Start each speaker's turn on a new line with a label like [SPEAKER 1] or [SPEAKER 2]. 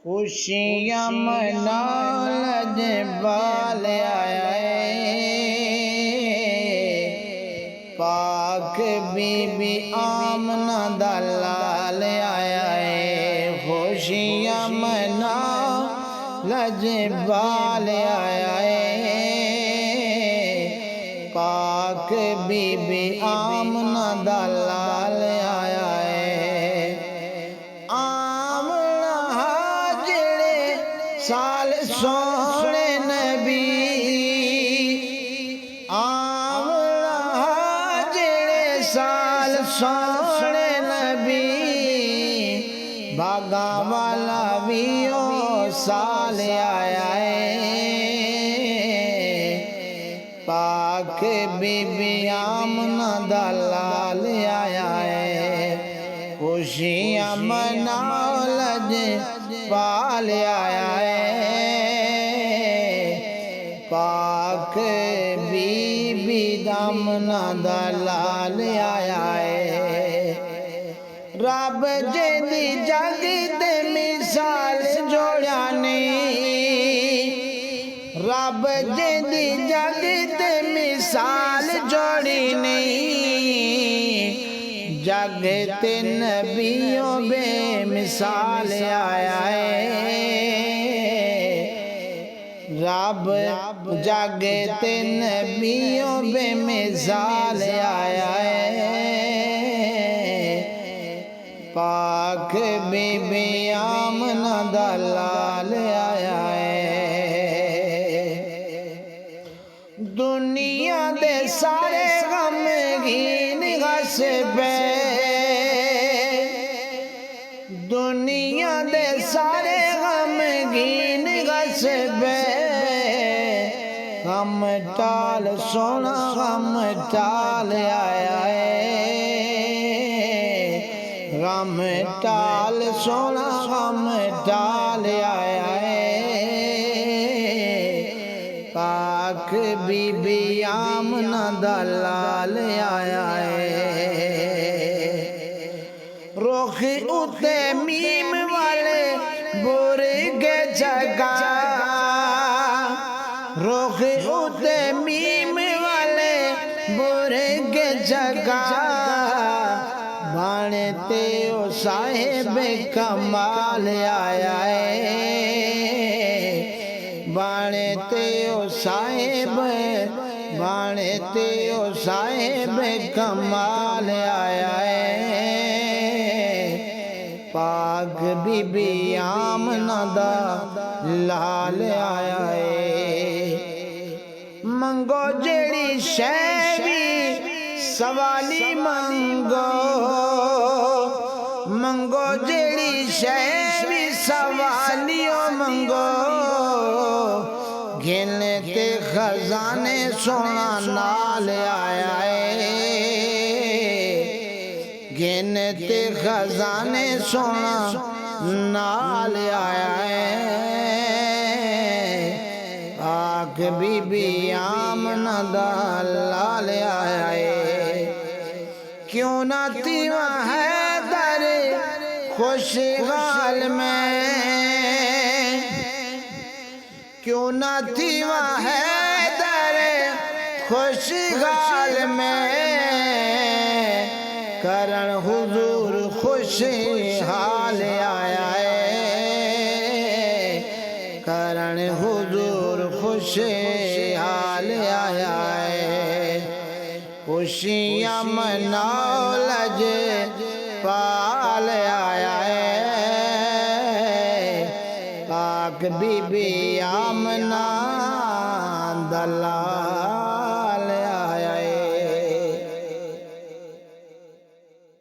[SPEAKER 1] خوشیاں منا لجبال آیا ہے، پاک بی بی آمنہ دا لال آیا ہے، خوشیاں منا لجبال آیا ہے، پاک بی بی آمنہ دا لال آیا ہے۔ آمنہ جڑے سال سونے نبی، آمنہ جڑے سال سونے نبی، بھاگا والا ویو سال آیا ہے، پاک بی بی آمنہ دا لال آیا ہے، خوشیاں مناؤ لجپال آیا ہے، پاک بی بی آمنہ دا لال آیا ہے۔ رب جیندی جگ تے مثال جوڑیا نہیں، رب جیندی جگ تے مثال جوڑی نہیں، جگ تے نبیوں بے مثال آیا ہے، رب جگ تے نبیوں بے مثال آیا ہے، پاک بی بی آمنہ دا لال آیا ہے۔ دنیا دے سارے غمگین غصبے، دنیا دے سارے غمگین غصبے، غم ٹال سونا غم ٹال آیا ہے، غم ٹال سونا غم ٹال آیا ہے، پاک بی بی آمنہ دا لال آیا ہے۔ رخ اتے میم والے برگ جگہ، رخ اتے میم والے برگ جگہ، بانتے او صاحب کمال آیا ہے، بانتے او صاحب، بانتے او صاحب کمال آیا ہے، پاک بی بی آمنہ دا لال آیا ہے۔ منگو جڑی شے بھی سوالی منگو، منگو جڑی شے بھی سوالیو منگو، گن تے خزانے سونا نال آیا ہے، گن تے خزانے سونا نال آیا ہے، پاک بی بی آمنہ دا لال آیا ہے۔ کیوں نہ تیوا حیدر خوشحال میں، کیوں نہ تیوا حیدر خوشحال میں، کرن حضور خوشحال آیا ہے، کرن حضور خوشحال آیا ہے، خوشیاں مناؤ لجپال آیا ہے، پاک بی بی آمنہ